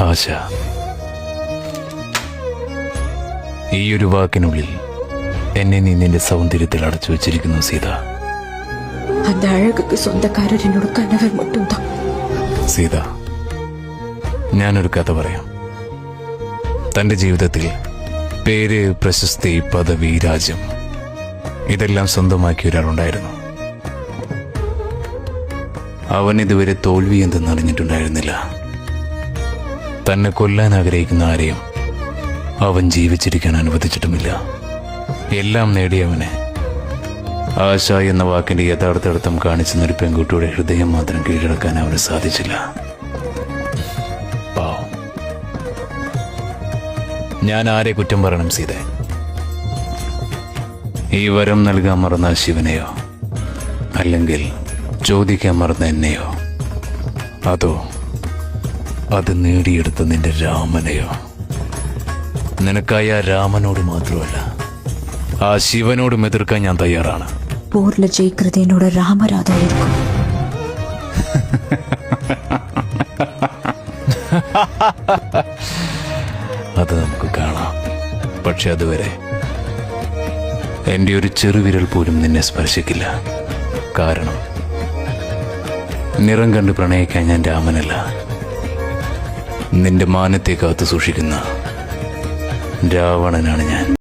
ആശ. ഈയൊരു വാക്കിനുള്ളിൽ എന്നെ നീ നിന്റെ സൗന്ദര്യത്തിൽ അടച്ചു വെച്ചിരിക്കുന്നു സീത. அந்த அழகுக்கு சொந்தக்காரர் என்னோட கணவர் மட்டும்தான். സീത, ഞാനൊരു കഥ പറയാം. തന്റെ ജീവിതത്തിൽ പേര്, പ്രശസ്തി, പദവി, രാജ്യം ഇതെല്ലാം സ്വന്തമാക്കിയ ഒരാളുണ്ടായിരുന്നു. അവൻ ഇതുവരെ തോൽവി എന്തെന്നറിഞ്ഞിട്ടുണ്ടായിരുന്നില്ല. തന്നെ കൊല്ലാൻ ആഗ്രഹിക്കുന്ന ആരെയും അവൻ ജീവിച്ചിരിക്കാൻ അനുവദിച്ചിട്ടുമില്ല. എല്ലാം നേടിയവനെ ആശ എന്ന വാക്കിന്റെ യഥാർത്ഥ അർത്ഥം കാണിച്ചെന്ന ഒരു പെൺകുട്ടിയുടെ ഹൃദയം മാത്രം കീഴടക്കാൻ അവന് സാധിച്ചില്ല. പാവം. ഞാൻ ആരെ കുറ്റം പറയണം സീത? ഈ വരം നൽകാൻ മറന്ന ശിവനെയോ, അല്ലെങ്കിൽ ചോദിക്കാൻ മറന്ന എന്നെയോ, അതോ അത് നേടിയെടുത്ത നിന്റെ രാമനെയോ? നിനക്കായി ആ രാമനോട് മാത്രമല്ല, ആ ശിവനോടും എതിർക്കാൻ ഞാൻ തയ്യാറാണ്. போர்ல ஜெயிக்கிறது என்னோட ராமராதா இருக்கும். അത് നമുക്ക് കാണാം. പക്ഷെ അതുവരെ എൻ്റെ ഒരു ചെറുവിരൽ പോലും നിന്നെ സ്പർശിക്കില്ല. കാരണം നിറം കണ്ട് പ്രണയിക്കാൻ ഞാൻ രാമനല്ല, നിന്റെ മാനത്തെ കാത്തു സൂക്ഷിക്കുന്ന രാവണനാണ് ഞാൻ.